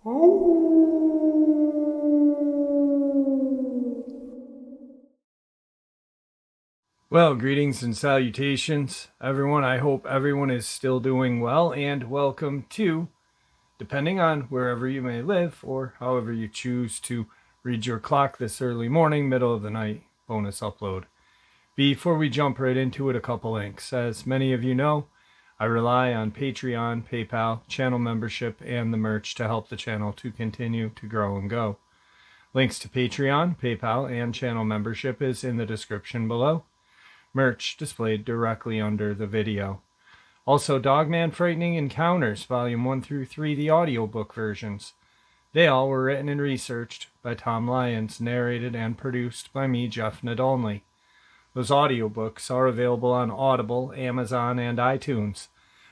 Well, greetings and salutations, everyone. I hope everyone is still doing well, and welcome to, depending on wherever you may live or however you choose to read your clock this early morning, middle of the night, bonus upload. Before we jump right into it, a couple links. As many of you know, I rely on Patreon, PayPal, channel membership, and the merch to help the channel to continue to grow and go. Links to Patreon, PayPal, and channel membership is in the description below. Merch displayed directly under the video. Also, Dogman Frightening Encounters, Volume 1 through 3, the audiobook versions. They all were written and researched by Tom Lyons, narrated and produced by me, Jeff Nadolny. Those audiobooks are available on Audible, Amazon, and iTunes,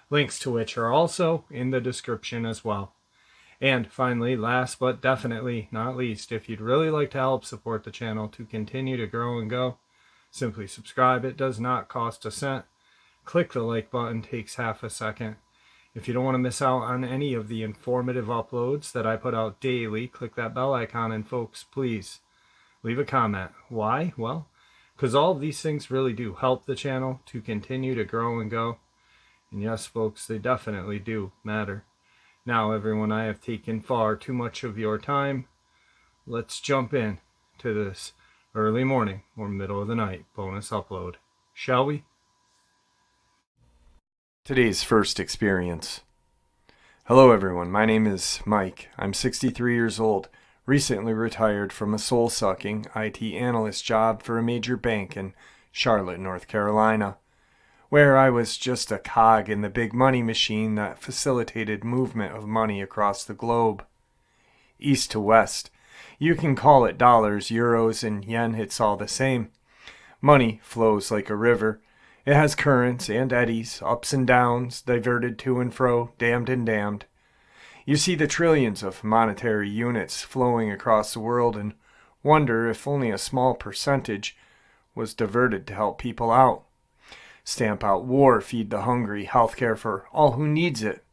links to which are also in the description as well. And finally, last but definitely not least, if you'd really like to help support the channel to continue to grow and go, simply subscribe. It does not cost a cent. Click the like button, takes half a second. If you don't want to miss out on any of the informative uploads that I put out daily, click that bell icon, and folks, please leave a comment. Why? Well, because all of these things really do help the channel to continue to grow and go. And yes, folks, they definitely do matter. Now, everyone, I have taken far too much of your time. Let's jump in to this early morning or middle of the night bonus upload, shall we? Today's first experience. Hello everyone, my name is Mike. I'm 63 years old, recently retired from a soul-sucking IT analyst job for a major bank in Charlotte, North Carolina, where I was just a cog in the big money machine that facilitated movement of money across the globe. East to west. You can call it dollars, euros, and yen, it's all the same. Money flows like a river. It has currents and eddies, ups and downs, diverted to and fro, damned and damned. You see the trillions of monetary units flowing across the world and wonder if only a small percentage was diverted to help people out. Stamp out war, feed the hungry, healthcare for all who needs it.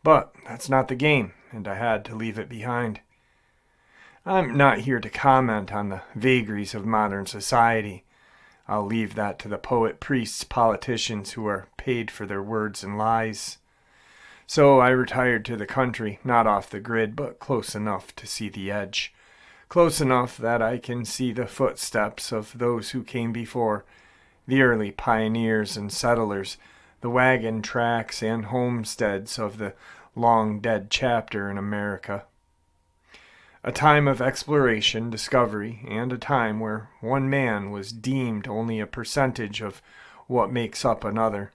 But that's not the game, and I had to leave it behind. I'm not here to comment on the vagaries of modern society. I'll leave that to the poet, priests, politicians who are paid for their words and lies. So I retired to the country, not off the grid, but close enough to see the edge. Close enough that I can see the footsteps of those who came before, the early pioneers and settlers, the wagon tracks and homesteads of the long-dead chapter in America. A time of exploration, discovery, and a time where one man was deemed only a percentage of what makes up another.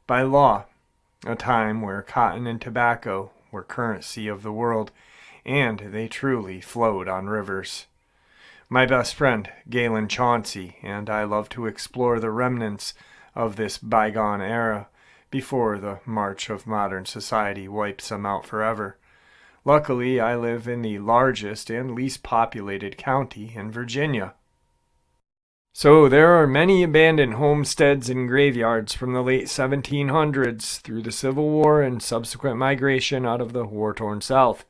By law, a time where cotton and tobacco were currency of the world, and they truly flowed on rivers. My best friend, Galen Chauncey, and I love to explore the remnants of this bygone era before the march of modern society wipes them out forever. Luckily, I live in the largest and least populated county in Virginia. So there are many abandoned homesteads and graveyards from the late 1700s through the Civil War and subsequent migration out of the war-torn South.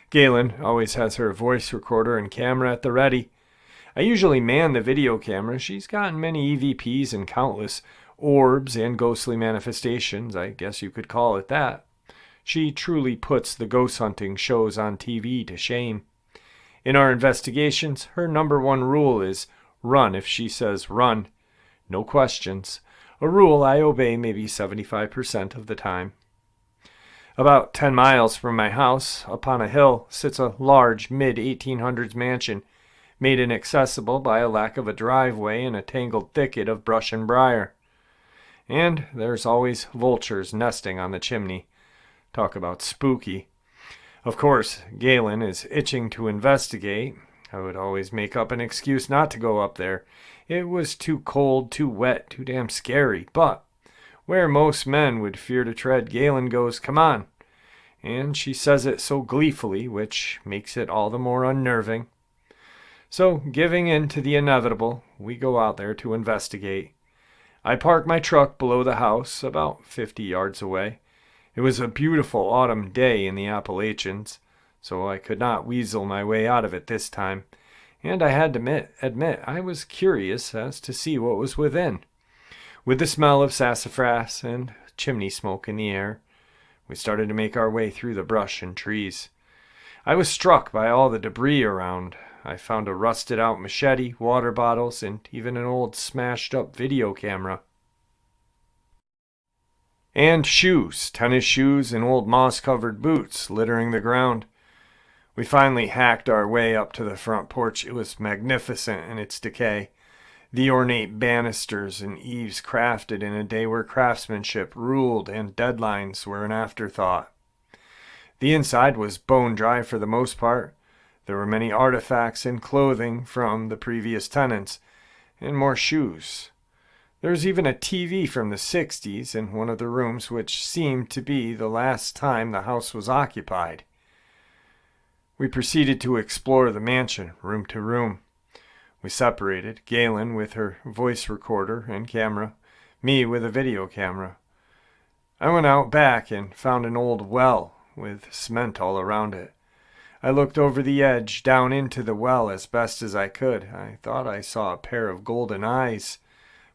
Galen always has her voice recorder and camera at the ready. I usually man the video camera. She's gotten many EVPs and countless orbs and ghostly manifestations, I guess you could call it that. She truly puts the ghost hunting shows on TV to shame. In our investigations, her number one rule is run if she says run. No questions. A rule I obey maybe 75% of the time. About 10 miles from my house, up on a hill, sits a large mid-1800s mansion, made inaccessible by a lack of a driveway and a tangled thicket of brush and briar. And there's always vultures nesting on the chimney. Talk about spooky. Of course, Galen is itching to investigate. I would always make up an excuse not to go up there. It was too cold, too wet, too damn scary. But where most men would fear to tread, Galen goes, "Come on." And she says it so gleefully, which makes it all the more unnerving. So, giving in to the inevitable, we go out there to investigate. I park my truck below the house, about 50 yards away, It was a beautiful autumn day in the Appalachians, so I could not weasel my way out of it this time, and I had to admit I was curious as to see what was within. With the smell of sassafras and chimney smoke in the air, we started to make our way through the brush and trees. I was struck by all the debris around. I found a rusted-out machete, water bottles, and even an old smashed-up video camera. And shoes, tennis shoes, and old moss-covered boots littering the ground. We finally hacked our way up to the front porch. It was magnificent in its decay. The ornate banisters and eaves crafted in a day where craftsmanship ruled and deadlines were an afterthought. The inside was bone dry for the most part. There were many artifacts and clothing from the previous tenants, and more shoes. There was even a TV from the 60s in one of the rooms, which seemed to be the last time the house was occupied. We proceeded to explore the mansion, room to room. We separated, Galen with her voice recorder and camera, me with a video camera. I went out back and found an old well with cement all around it. I looked over the edge down into the well as best as I could. I thought I saw a pair of golden eyes,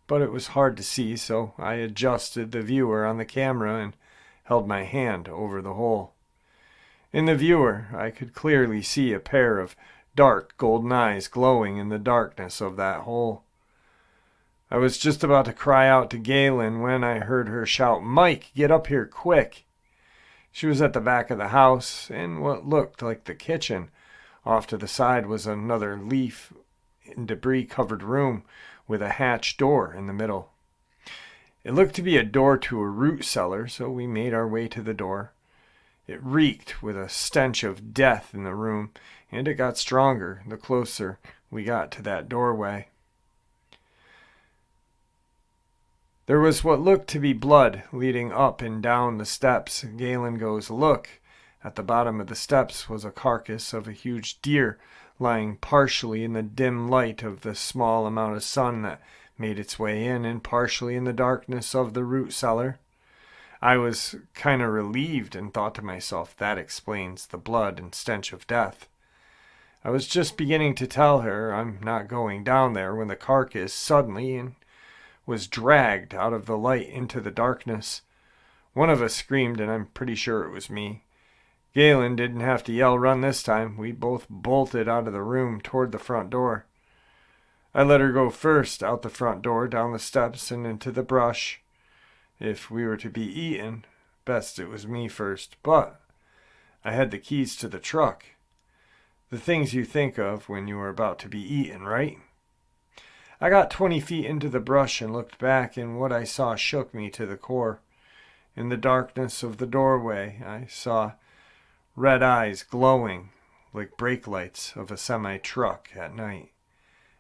but it was hard to see, so I adjusted the viewer on the camera and held my hand over the hole. In the viewer, I could clearly see a pair of dark golden eyes glowing in the darkness of that hole. I was just about to cry out to Galen when I heard her shout, "Mike, get up here quick!" She was at the back of the house, in what looked like the kitchen. Off to the side was another leaf and debris-covered room with a hatch door in the middle. It looked to be a door to a root cellar, so we made our way to the door. It reeked with a stench of death in the room, and it got stronger the closer we got to that doorway. There was what looked to be blood leading up and down the steps. Galen goes, "Look." At the bottom of the steps was a carcass of a huge deer lying partially in the dim light of the small amount of sun that made its way in, and partially in the darkness of the root cellar. I was kind of relieved and thought to myself, that explains the blood and stench of death. I was just beginning to tell her I'm not going down there when the carcass suddenly was dragged out of the light into the darkness. One of us screamed, and I'm pretty sure it was me. Galen didn't have to yell run this time. We both bolted out of the room toward the front door. I let her go first, out the front door, down the steps, and into the brush. If we were to be eaten, best it was me first, but I had the keys to the truck. The things you think of when you are about to be eaten, right? I got 20 feet into the brush and looked back, and what I saw shook me to the core. In the darkness of the doorway, I saw red eyes glowing like brake lights of a semi-truck at night.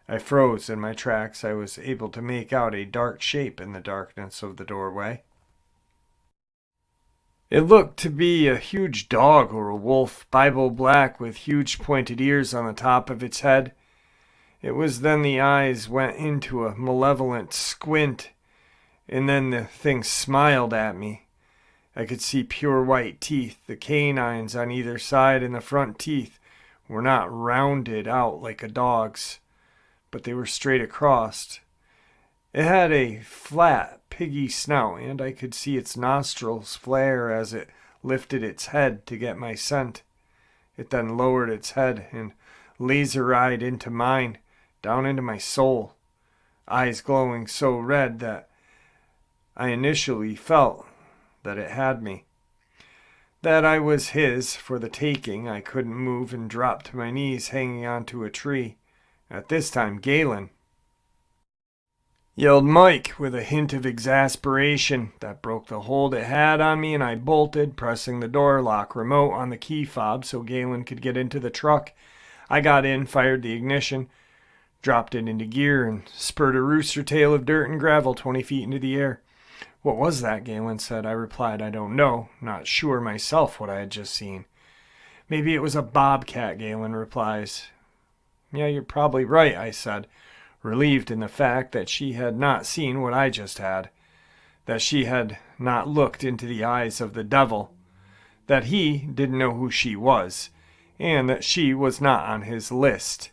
I froze in my tracks. I was able to make out a dark shape in the darkness of the doorway. It looked to be a huge dog or a wolf, Bible black with huge pointed ears on the top of its head. It was then the eyes went into a malevolent squint, and then the thing smiled at me. I could see pure white teeth. The canines on either side and the front teeth were not rounded out like a dog's, but they were straight across. It had a flat, piggy snout, and I could see its nostrils flare as it lifted its head to get my scent. It then lowered its head and laser-eyed into mine, down into my soul, eyes glowing so red that I initially felt that it had me, that I was his for the taking. I couldn't move and dropped to my knees, hanging onto a tree. At this time, Galen yelled Mike with a hint of exasperation. That broke the hold it had on me, and I bolted, pressing the door lock remote on the key fob so Galen could get into the truck. I got in, fired the ignition, dropped it into gear, and spurred a rooster tail of dirt and gravel 20 feet into the air. "What was that?" Galen said. I replied, "I don't know. Not sure myself what I had just seen." "Maybe it was a bobcat," Galen replies. "Yeah, you're probably right," I said, relieved in the fact that she had not seen what I just had. that she had not looked into the eyes of the devil, that he didn't know who she was, and that she was not on his list.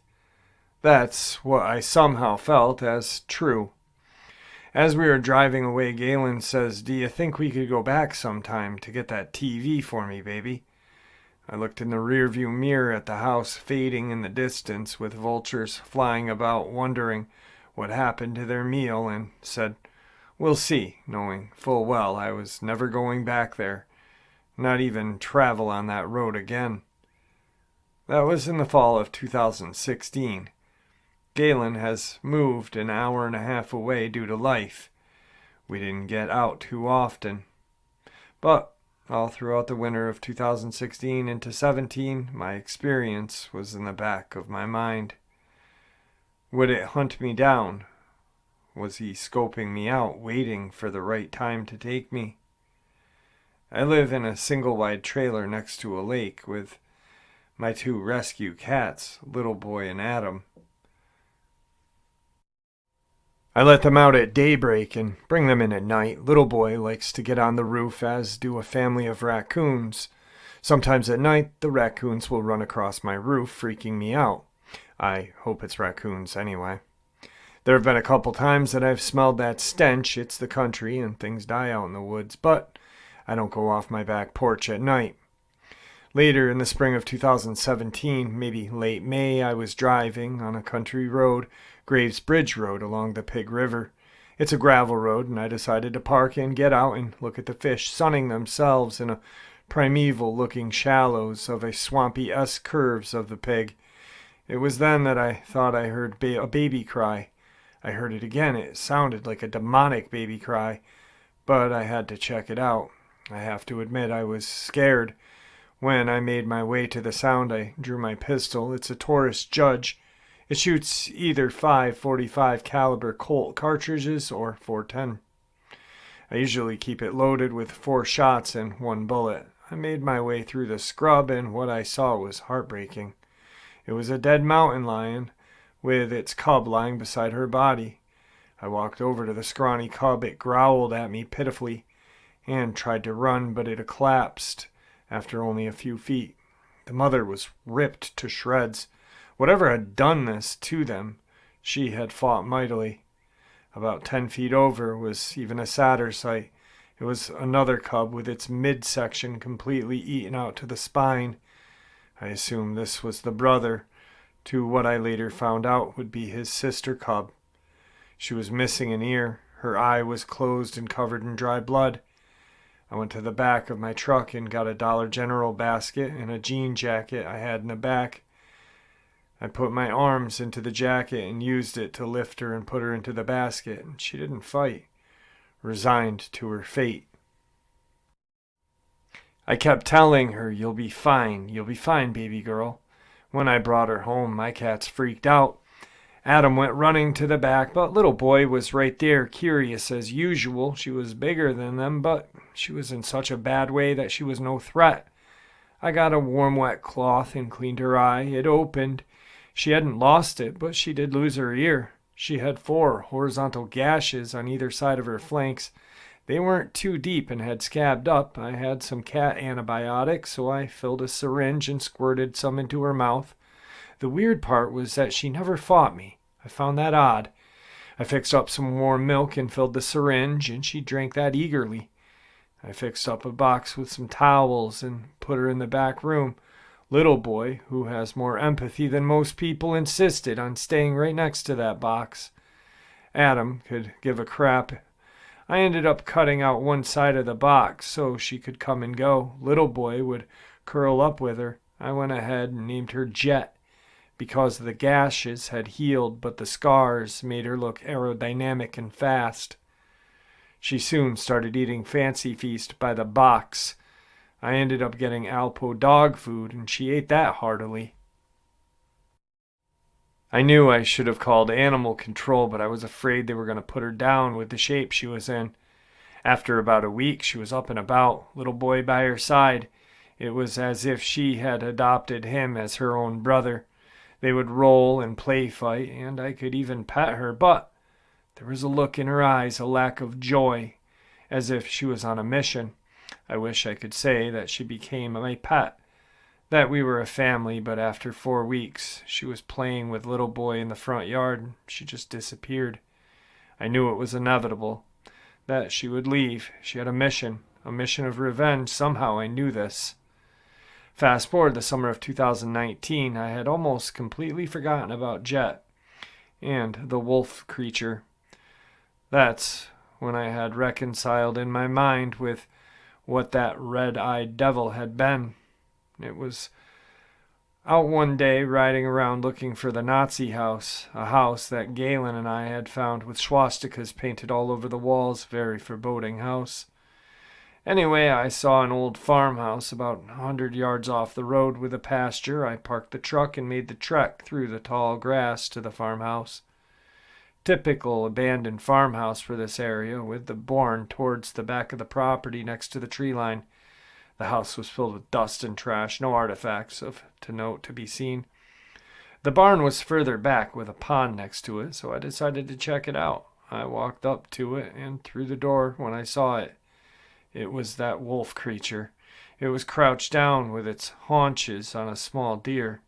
That's what I somehow felt as true. As we were driving away, Galen says, "Do you think we could go back sometime to get that TV for me, baby?" I looked in the rearview mirror at the house fading in the distance with vultures flying about wondering what happened to their meal, and said, "We'll see," knowing full well I was never going back there, not even travel on that road again. That was in the fall of 2016. Galen has moved an hour and a half away due to life. We didn't get out too often. But all throughout the winter of 2016 into 17, my experience was in the back of my mind. Would it hunt me down? Was he scoping me out, waiting for the right time to take me? I live in a single-wide trailer next to a lake with my two rescue cats, Little Boy and Adam. I let them out at daybreak and bring them in at night. Little Boy likes to get on the roof, as do a family of raccoons. Sometimes at night, the raccoons will run across my roof, freaking me out. I hope it's raccoons anyway. There have been a couple times that I've smelled that stench. It's the country and things die out in the woods, but I don't go off my back porch at night. Later in the spring of 2017, maybe late May, I was driving on a country road, Graves Bridge Road, along the Pig River. It's a gravel road, and I decided to park and get out and look at the fish sunning themselves in a primeval-looking shallows of a swampy S-curves of the Pig. It was then that I thought I heard a baby cry. I heard it again. It sounded like a demonic baby cry, but I had to check it out. I have to admit I was scared. When I made my way to the sound, I drew my pistol. It's a Taurus Judge. It shoots either 5.45 caliber Colt cartridges or 410. I usually keep it loaded with 4 shots and 1 bullet. I made my way through the scrub, and what I saw was heartbreaking. It was a dead mountain lion with its cub lying beside her body. I walked over to the scrawny cub. It growled at me pitifully and tried to run, but it collapsed after only a few feet. The mother was ripped to shreds. Whatever had done this to them, she had fought mightily. About 10 feet over was even a sadder sight. It was another cub with its midsection completely eaten out to the spine. I assumed this was the brother to what I later found out would be his sister cub. She was missing an ear. Her eye was closed and covered in dry blood. I went to the back of my truck and got a Dollar General basket and a jean jacket I had in the back. I put my arms into the jacket and used it to lift her and put her into the basket, and she didn't fight, resigned to her fate. I kept telling her, you'll be fine, baby girl." When I brought her home, my cats freaked out. Adam went running to the back, but Little Boy was right there, curious as usual. She was bigger than them, but she was in such a bad way that she was no threat. I got a warm, wet cloth and cleaned her eye. It opened. She hadn't lost it, but she did lose her ear. She had 4 horizontal gashes on either side of her flanks. They weren't too deep and had scabbed up. I had some cat antibiotics, so I filled a syringe and squirted some into her mouth. The weird part was that she never fought me. I found that odd. I fixed up some warm milk and filled the syringe, and she drank that eagerly. I fixed up a box with some towels and put her in the back room. Little Boy, who has more empathy than most people, insisted on staying right next to that box. Adam could give a crap. I ended up cutting out one side of the box so she could come and go. Little Boy would curl up with her. I went ahead and named her Jet because the gashes had healed, but the scars made her look aerodynamic and fast. She soon started eating Fancy Feast by the box. I ended up getting Alpo dog food, and she ate that heartily. I knew I should have called animal control, but I was afraid they were going to put her down with the shape she was in. After about a week, she was up and about, Little Boy by her side. It was as if she had adopted him as her own brother. They would roll and play fight, and I could even pet her, but there was a look in her eyes, a lack of joy. as if she was on a mission. I wish I could say that she became my pet, that we were a family, but after 4 weeks, she was playing with little boy in the front yard and she just disappeared. I knew it was inevitable, that she would leave. She had a mission of revenge. Somehow I knew this. Fast forward the summer of 2019, I had almost completely forgotten about Jet and the wolf creature. That's when I had reconciled in my mind with what that red-eyed devil had been. It was out one day riding around looking for the Nazi house, a house that Galen and I had found with swastikas painted all over the walls. Very foreboding house. Anyway, I saw an old farmhouse about 100 yards off the road with a pasture. I parked the truck and made the trek through the tall grass to the farmhouse. Typical abandoned farmhouse for this area, with the barn towards the back of the property next to the tree line. The house was filled with dust and trash, no artifacts of note to be seen. The barn was further back with a pond next to it, so I decided to check it out. I walked up to it and through the door when I saw it. It was that wolf creature. It was crouched down with its haunches on a small deer.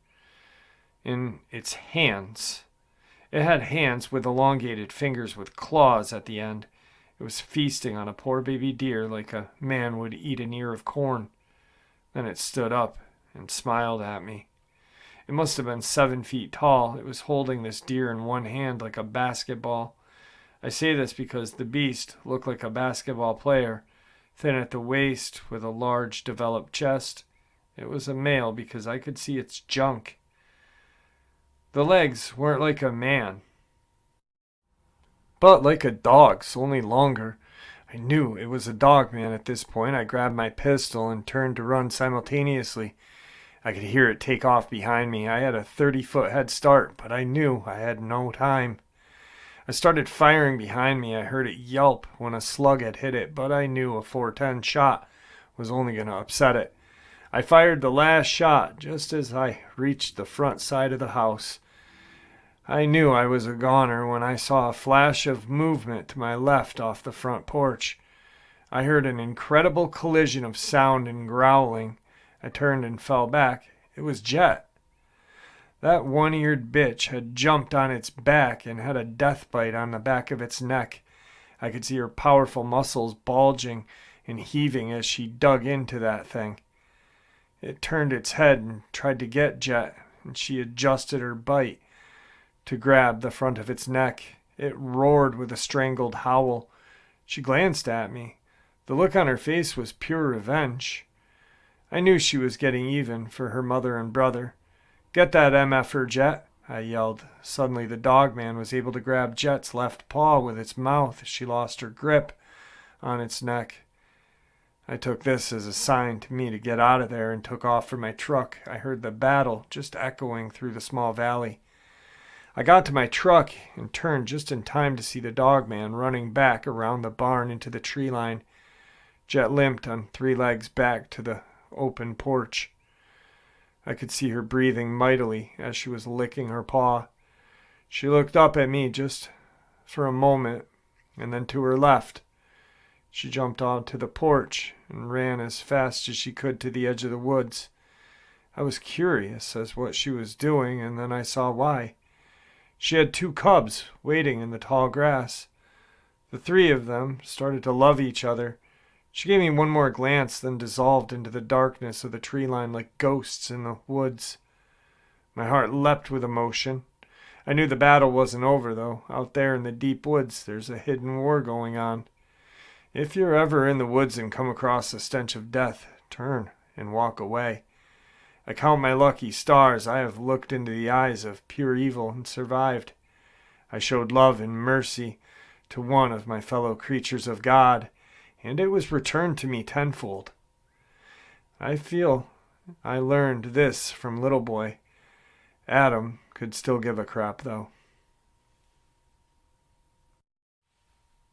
In its hands. It had hands with elongated fingers with claws at the end. It was feasting on a poor baby deer like a man would eat an ear of corn. Then it stood up and smiled at me. It must have been 7 feet tall. It was holding this deer in one hand like a basketball. I say this because the beast looked like a basketball player, thin at the waist with a large developed chest. It was a male because I could see its junk. The legs weren't like a man, but like a dog's, only longer. I knew it was a Dogman at this point. I grabbed my pistol and turned to run simultaneously. I could hear it take off behind me. I had a 30-foot head start, but I knew I had no time. I started firing behind me. I heard it yelp when a slug had hit it, but I knew a 410 shot was only going to upset it. I fired the last shot just as I reached the front side of the house. I knew I was a goner when I saw a flash of movement to my left off the front porch. I heard an incredible collision of sound and growling. I turned and fell back. It was Jet. That one-eared bitch had jumped on its back and had a death bite on the back of its neck. I could see her powerful muscles bulging and heaving as she dug into that thing. It turned its head and tried to get Jet, and she adjusted her bite to grab the front of its neck. It roared with a strangled howl. She glanced at me. The look on her face was pure revenge. I knew she was getting even for her mother and brother. "Get that MFer, Jet," I yelled. Suddenly the Dogman was able to grab Jet's left paw with its mouth as she lost her grip on its neck. I took this as a sign to me to get out of there and took off for my truck. I heard the battle just echoing through the small valley. I got to my truck and turned just in time to see the Dogman running back around the barn into the tree line. Jet limped on 3 legs back to the open porch. I could see her breathing mightily as she was licking her paw. She looked up at me just for a moment and then to her left. She jumped onto the porch and ran as fast as she could to the edge of the woods. I was curious as what she was doing, and then I saw why. She had 2 cubs waiting in the tall grass. The 3 of them started to love each other. She gave me one more glance, then dissolved into the darkness of the tree line like ghosts in the woods. My heart leapt with emotion. I knew the battle wasn't over, though. Out there in the deep woods, there's a hidden war going on. If you're ever in the woods and come across the stench of death, turn and walk away. I count my lucky stars. I have looked into the eyes of pure evil and survived. I showed love and mercy to one of my fellow creatures of God, and it was returned to me tenfold. I feel I learned this from little boy. Adam could still give a crap, though.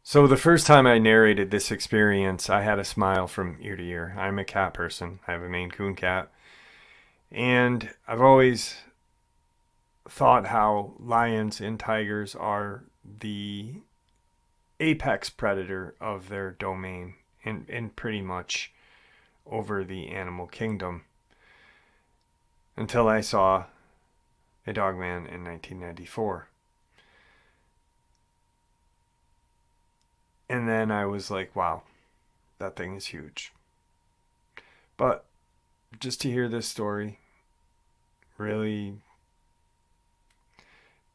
So the first time I narrated this experience, I had a smile from ear to ear. I'm a cat person. I have a Maine Coon cat. And I've always thought how lions and tigers are the apex predator of their domain and pretty much over the animal kingdom until I saw a Dogman in 1994. And then I was like, wow, that thing is huge. But just to hear this story really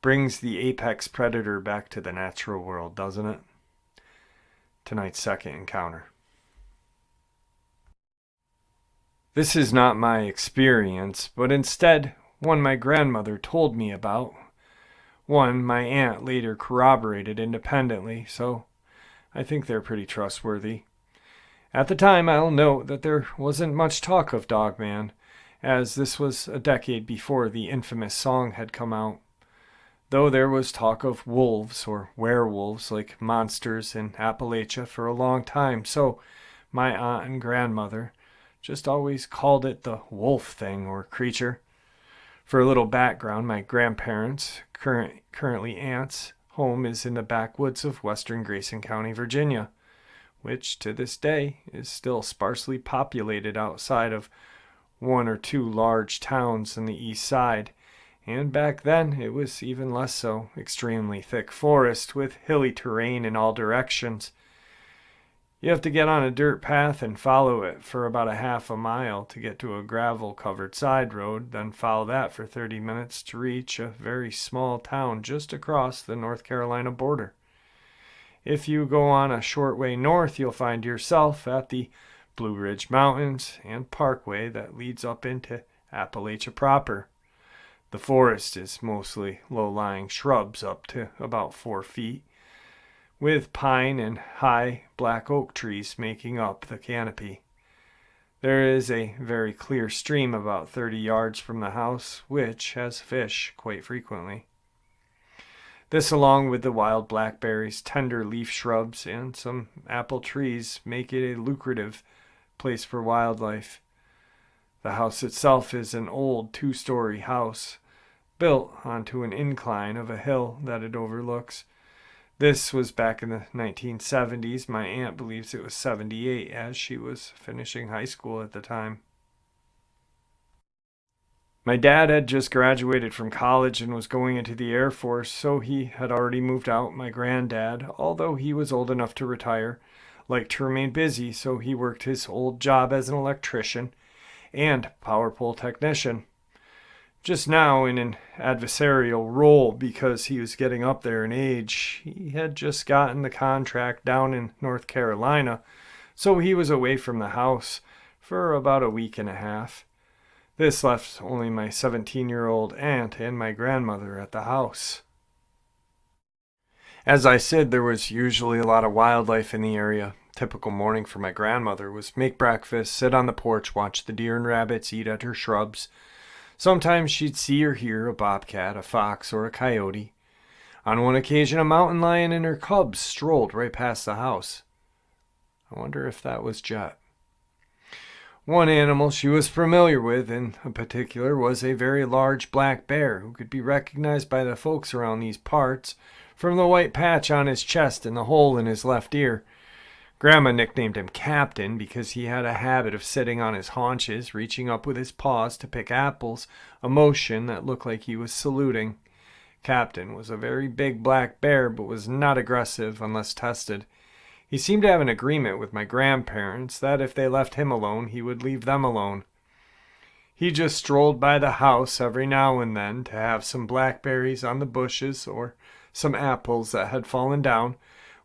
brings the apex predator back to the natural world, doesn't it? Tonight's second encounter. This is not my experience, but instead one my grandmother told me about. One my aunt later corroborated independently, so I think they're pretty trustworthy. At the time, I'll note that there wasn't much talk of Dogman, as this was a decade before the infamous song had come out. Though there was talk of wolves or werewolves like monsters in Appalachia for a long time, so my aunt and grandmother just always called it the wolf thing or creature. For a little background, my grandparents, currently aunts, home is in the backwoods of western Grayson County, Virginia, which to this day is still sparsely populated outside of one or two large towns on the east side, and back then it was even less so, extremely thick forest with hilly terrain in all directions. You have to get on a dirt path and follow it for about a half a mile to get to a gravel-covered side road, then follow that for 30 minutes to reach a very small town just across the North Carolina border. If you go on a short way north, you'll find yourself at the Blue Ridge Mountains and Parkway that leads up into Appalachia proper. The forest is mostly low-lying shrubs up to about 4 feet, with pine and high black oak trees making up the canopy. There is a very clear stream about 30 yards from the house, which has fish quite frequently. This, along with the wild blackberries, tender leaf shrubs, and some apple trees, make it a lucrative place for wildlife. The house itself is an old 2-story house, built onto an incline of a hill that it overlooks. This was back in the 1970s. My aunt believes it was 78, as she was finishing high school at the time. My dad had just graduated from college and was going into the Air Force, so he had already moved out. My granddad, although he was old enough to retire, liked to remain busy, so he worked his old job as an electrician and power pole technician. Just now in an adversarial role because he was getting up there in age. He had just gotten the contract down in North Carolina, so he was away from the house for about a week and a half. This left only my 17-year-old aunt and my grandmother at the house. As I said, there was usually a lot of wildlife in the area. Typical morning for my grandmother was make breakfast, sit on the porch, watch the deer and rabbits eat at her shrubs. Sometimes she'd see or hear a bobcat, a fox, or a coyote. On one occasion, a mountain lion and her cubs strolled right past the house. I wonder if that was Jet. One animal she was familiar with, in particular, was a very large black bear who could be recognized by the folks around these parts from the white patch on his chest and the hole in his left ear. Grandma nicknamed him Captain because he had a habit of sitting on his haunches, reaching up with his paws to pick apples, a motion that looked like he was saluting. Captain was a very big black bear, but was not aggressive unless tested. He seemed to have an agreement with my grandparents that if they left him alone, he would leave them alone. He just strolled by the house every now and then to have some blackberries on the bushes or some apples that had fallen down,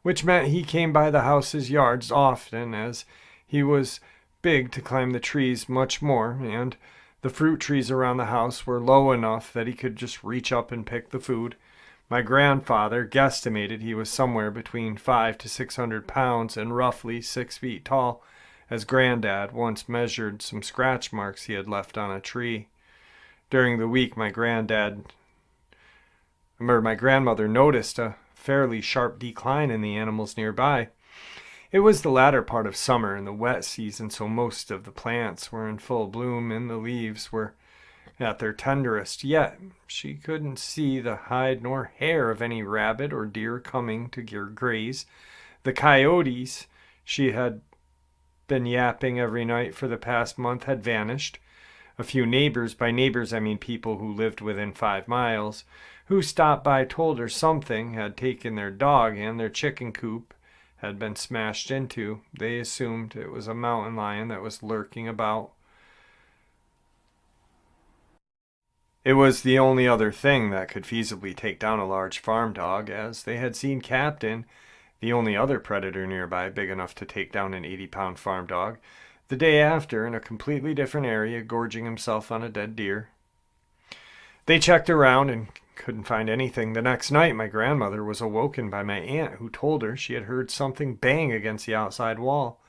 which meant he came by the house's yards often, as he was big to climb the trees much more, and the fruit trees around the house were low enough that he could just reach up and pick the food. My grandfather guesstimated he was somewhere between 500 to 600 pounds and roughly 6 feet tall, as Granddad once measured some scratch marks he had left on a tree. During the week, my grandmother noticed a fairly sharp decline in the animals nearby. It was the latter part of summer and the wet season, so most of the plants were in full bloom and the leaves were at their tenderest, yet she couldn't see the hide nor hair of any rabbit or deer coming to graze. The coyotes she had been yapping every night for the past month had vanished. A few neighbors, by neighbors I mean people who lived within 5 miles, who stopped by told her something had taken their dog and their chicken coop had been smashed into. They assumed it was a mountain lion that was lurking about. It was the only other thing that could feasibly take down a large farm dog, as they had seen Captain, the only other predator nearby big enough to take down an 80-pound farm dog, the day after in a completely different area, gorging himself on a dead deer. They checked around and couldn't find anything. The next night, my grandmother was awoken by my aunt, who told her she had heard something bang against the outside wall.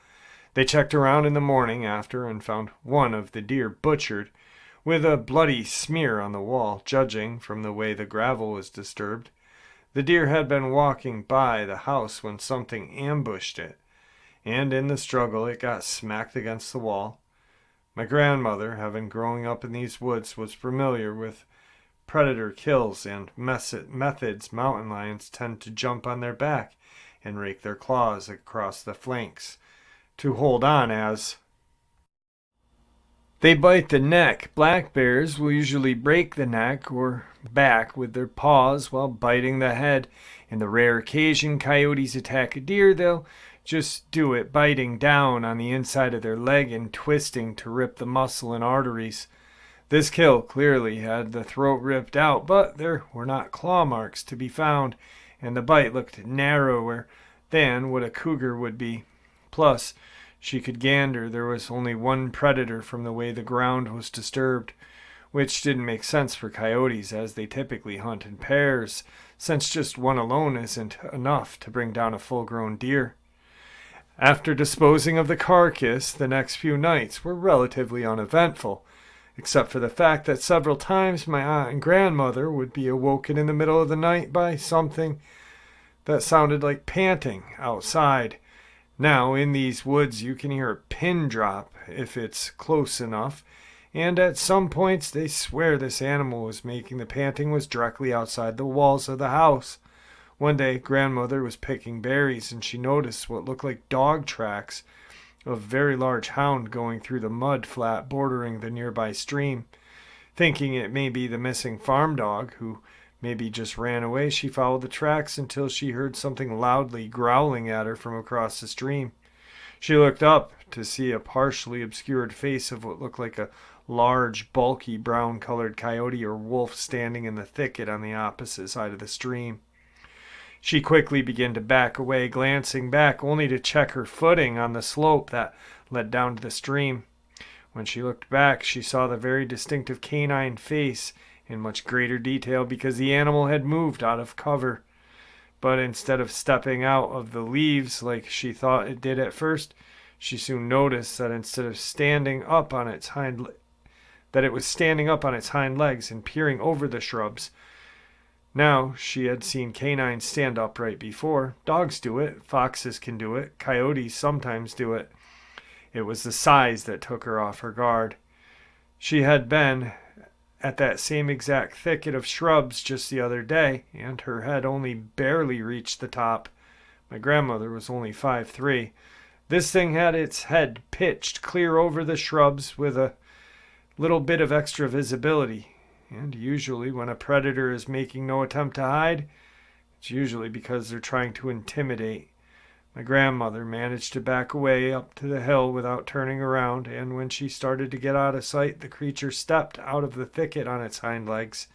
They checked around in the morning after and found one of the deer butchered, with a bloody smear on the wall, judging from the way the gravel was disturbed. The deer had been walking by the house when something ambushed it, and in the struggle it got smacked against the wall. My grandmother, having grown up in these woods, was familiar with predator kills and methods. Mountain lions tend to jump on their back and rake their claws across the flanks to hold on as they bite the neck. Black bears will usually break the neck or back with their paws while biting the head. In the rare occasion coyotes attack a deer, they'll just do it biting down on the inside of their leg and twisting to rip the muscle and arteries. This kill clearly had the throat ripped out, but there were not claw marks to be found, and the bite looked narrower than what a cougar would be. Plus, she could gander there was only one predator from the way the ground was disturbed, which didn't make sense for coyotes, as they typically hunt in pairs, since just one alone isn't enough to bring down a full-grown deer. After disposing of the carcass, the next few nights were relatively uneventful, except for the fact that several times my aunt and grandmother would be awoken in the middle of the night by something that sounded like panting outside. Now, in these woods, you can hear a pin drop if it's close enough, and at some points they swear this animal was making the panting was directly outside the walls of the house. One day, grandmother was picking berries, and she noticed what looked like dog tracks of a very large hound going through the mud flat bordering the nearby stream. Thinking it may be the missing farm dog, who maybe just ran away, she followed the tracks until she heard something loudly growling at her from across the stream. She looked up to see a partially obscured face of what looked like a large, bulky, brown-colored coyote or wolf standing in the thicket on the opposite side of the stream. She quickly began to back away, glancing back only to check her footing on the slope that led down to the stream. When she looked back, she saw the very distinctive canine face in much greater detail because the animal had moved out of cover. But instead of stepping out of the leaves like she thought it did at first, she soon noticed that instead of standing up on its hind it was standing up on its hind legs and peering over the shrubs. Now, she had seen canines stand upright before. Dogs do it, foxes can do it, coyotes sometimes do it. It was the size that took her off her guard. She had been at that same exact thicket of shrubs just the other day, and her head only barely reached the top. My grandmother was only 5'3". This thing had its head pitched clear over the shrubs with a little bit of extra visibility. And usually when a predator is making no attempt to hide, it's usually because they're trying to intimidate. My grandmother managed to back away up to the hill without turning around, and when she started to get out of sight, the creature stepped out of the thicket on its hind legs.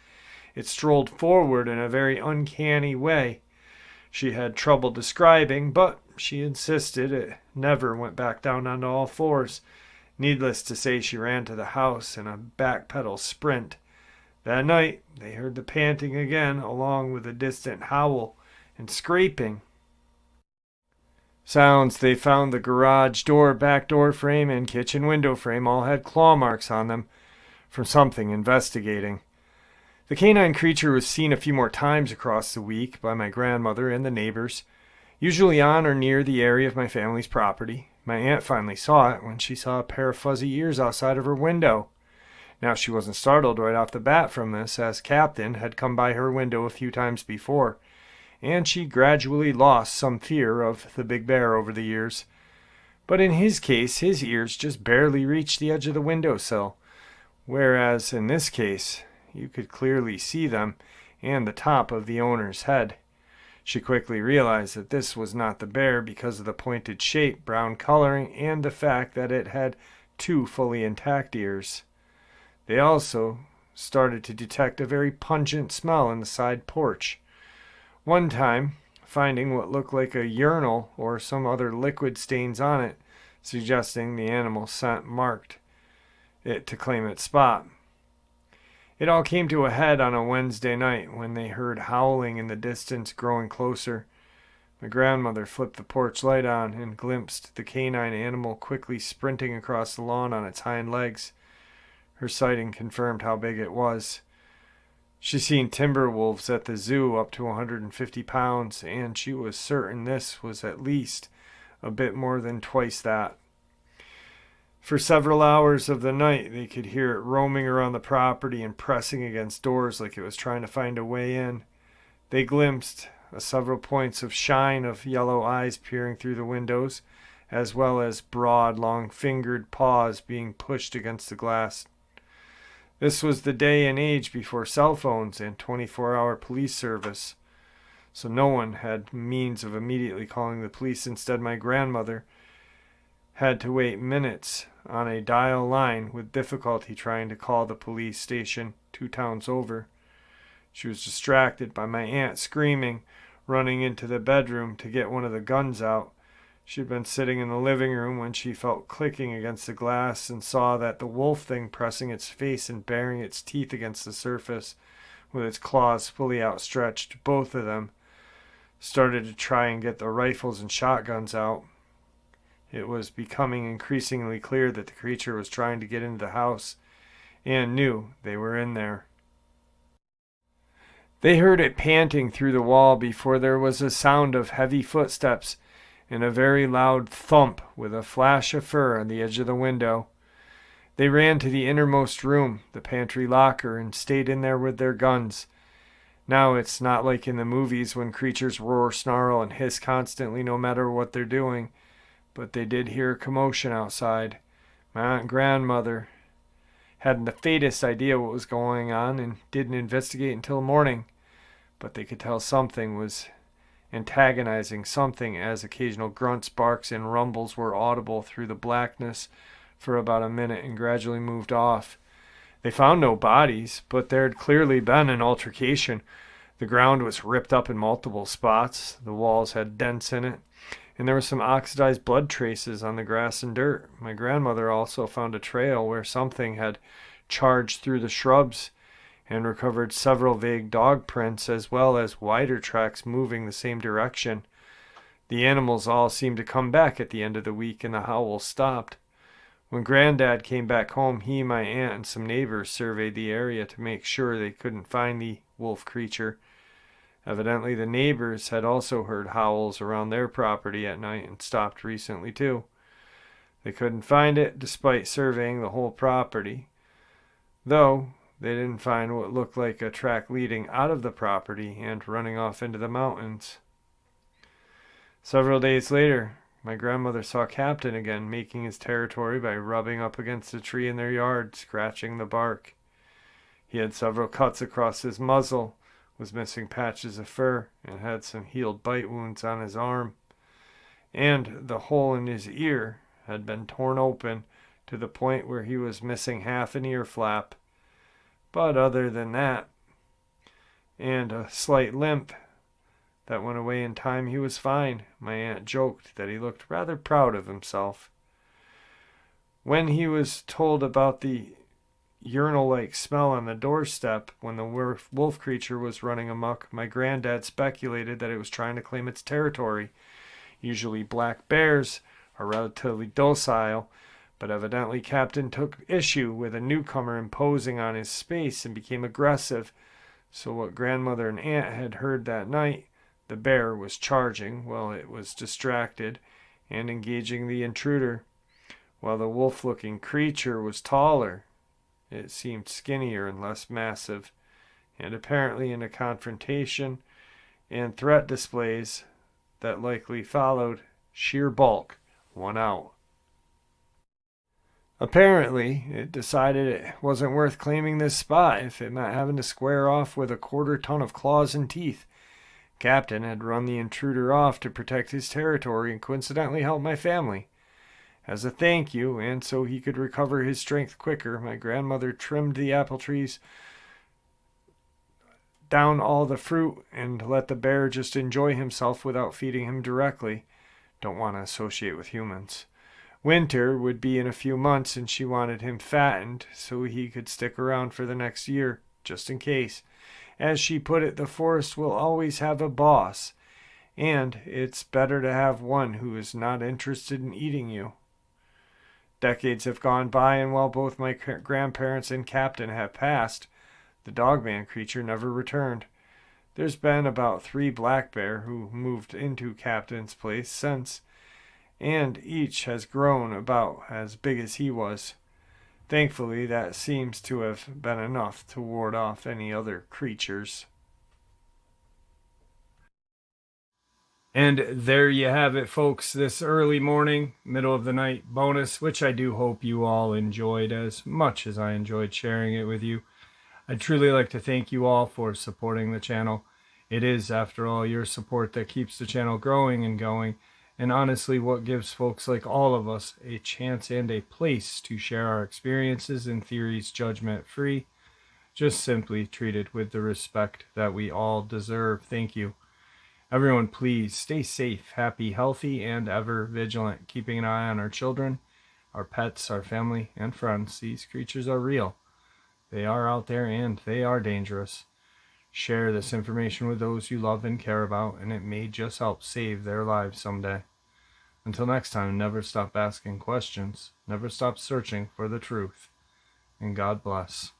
It strolled forward in a very uncanny way. She had trouble describing, but she insisted it never went back down onto all fours. Needless to say, she ran to the house in a backpedal sprint. That night, they heard the panting again, along with a distant howl and scraping. Sounds. They found the garage door, back door frame, and kitchen window frame all had claw marks on them from something investigating. The canine creature was seen a few more times across the week by my grandmother and the neighbors, usually on or near the area of my family's property. My aunt finally saw it when she saw a pair of fuzzy ears outside of her window. Now, she wasn't startled right off the bat from this, as Captain had come by her window a few times before, and she gradually lost some fear of the big bear over the years. But in his case, his ears just barely reached the edge of the windowsill, whereas in this case, you could clearly see them and the top of the owner's head. She quickly realized that this was not the bear because of the pointed shape, brown coloring, and the fact that it had two fully intact ears. They also started to detect a very pungent smell in the side porch. One time, finding what looked like a urinal or some other liquid stains on it, suggesting the animal scent marked it to claim its spot. It all came to a head on a Wednesday night when they heard howling in the distance growing closer. My grandmother flipped the porch light on and glimpsed the canine animal quickly sprinting across the lawn on its hind legs. Her sighting confirmed how big it was. She'd seen timber wolves at the zoo up to 150 pounds, and she was certain this was at least a bit more than twice that. For several hours of the night, they could hear it roaming around the property and pressing against doors like it was trying to find a way in. They glimpsed several points of shine of yellow eyes peering through the windows, as well as broad, long-fingered paws being pushed against the glass. This was the day and age before cell phones and 24-hour police service, so no one had means of immediately calling the police. Instead, my grandmother had to wait minutes on a dial line with difficulty trying to call the police station 2 towns over. She was distracted by my aunt screaming, running into the bedroom to get one of the guns out. She had been sitting in the living room when she felt clicking against the glass and saw that the wolf thing pressing its face and baring its teeth against the surface with its claws fully outstretched. Both of them started to try and get the rifles and shotguns out. It was becoming increasingly clear that the creature was trying to get into the house and knew they were in there. They heard it panting through the wall before there was a sound of heavy footsteps and a very loud thump with a flash of fur on the edge of the window. They ran to the innermost room, the pantry locker, and stayed in there with their guns. Now it's not like in the movies when creatures roar, snarl, and hiss constantly no matter what they're doing. But they did hear a commotion outside. My aunt and grandmother hadn't the faintest idea what was going on and didn't investigate until morning. But they could tell something was antagonizing something, as occasional grunts, barks, and rumbles were audible through the blackness for about a minute and gradually moved off. They found no bodies, but there had clearly been an altercation. The ground was ripped up in multiple spots. The walls had dents in it, and there were some oxidized blood traces on the grass and dirt. My grandmother also found a trail where something had charged through the shrubs and recovered several vague dog prints as well as wider tracks moving the same direction. The animals all seemed to come back at the end of the week, and the howls stopped. When Granddad came back home, he, my aunt, and some neighbors surveyed the area to make sure they couldn't find the wolf creature. Evidently, the neighbors had also heard howls around their property at night and stopped recently too. They couldn't find it despite surveying the whole property, though they didn't find what looked like a track leading out of the property and running off into the mountains. Several days later, my grandmother saw Captain again, making his territory by rubbing up against a tree in their yard, scratching the bark. He had several cuts across his muzzle, was missing patches of fur, and had some healed bite wounds on his arm. And the hole in his ear had been torn open to the point where he was missing half an ear flap. But other than that, and a slight limp that went away in time, he was fine. My aunt joked that he looked rather proud of himself. When he was told about the urinal-like smell on the doorstep when the wolf creature was running amok, my granddad speculated that it was trying to claim its territory. Usually black bears are relatively docile, but evidently Captain took issue with a newcomer imposing on his space and became aggressive. So what grandmother and aunt had heard that night, the bear was charging while it was distracted and engaging the intruder, while the wolf-looking creature was taller it seemed skinnier and less massive, and apparently in a confrontation and threat displays that likely followed, sheer bulk won out. Apparently, it decided it wasn't worth claiming this spot if it meant having to square off with a 1/4 ton of claws and teeth. Captain had run the intruder off to protect his territory and coincidentally help my family. As a thank you, and so he could recover his strength quicker, my grandmother trimmed the apple trees, down all the fruit, and let the bear just enjoy himself without feeding him directly. Don't want to associate with humans. Winter would be in a few months, and she wanted him fattened so he could stick around for the next year, just in case. As she put it, the forest will always have a boss, and it's better to have one who is not interested in eating you. Decades have gone by, and while both my grandparents and Captain have passed, the Dogman creature never returned. There's been about 3 black bear who moved into Captain's place since, and each has grown about as big as he was. Thankfully, that seems to have been enough to ward off any other creatures. And there you have it, folks, this early morning, middle of the night bonus, which I do hope you all enjoyed as much as I enjoyed sharing it with you. I'd truly like to thank you all for supporting the channel. It is, after all, your support that keeps the channel growing and going, and honestly what gives folks like all of us a chance and a place to share our experiences and theories judgment-free, just simply treated with the respect that we all deserve. Thank you. Everyone, please stay safe, happy, healthy, and ever vigilant, keeping an eye on our children, our pets, our family, and friends. These creatures are real. They are out there, and they are dangerous. Share this information with those you love and care about, and it may just help save their lives someday. Until next time, never stop asking questions, never stop searching for the truth, and God bless.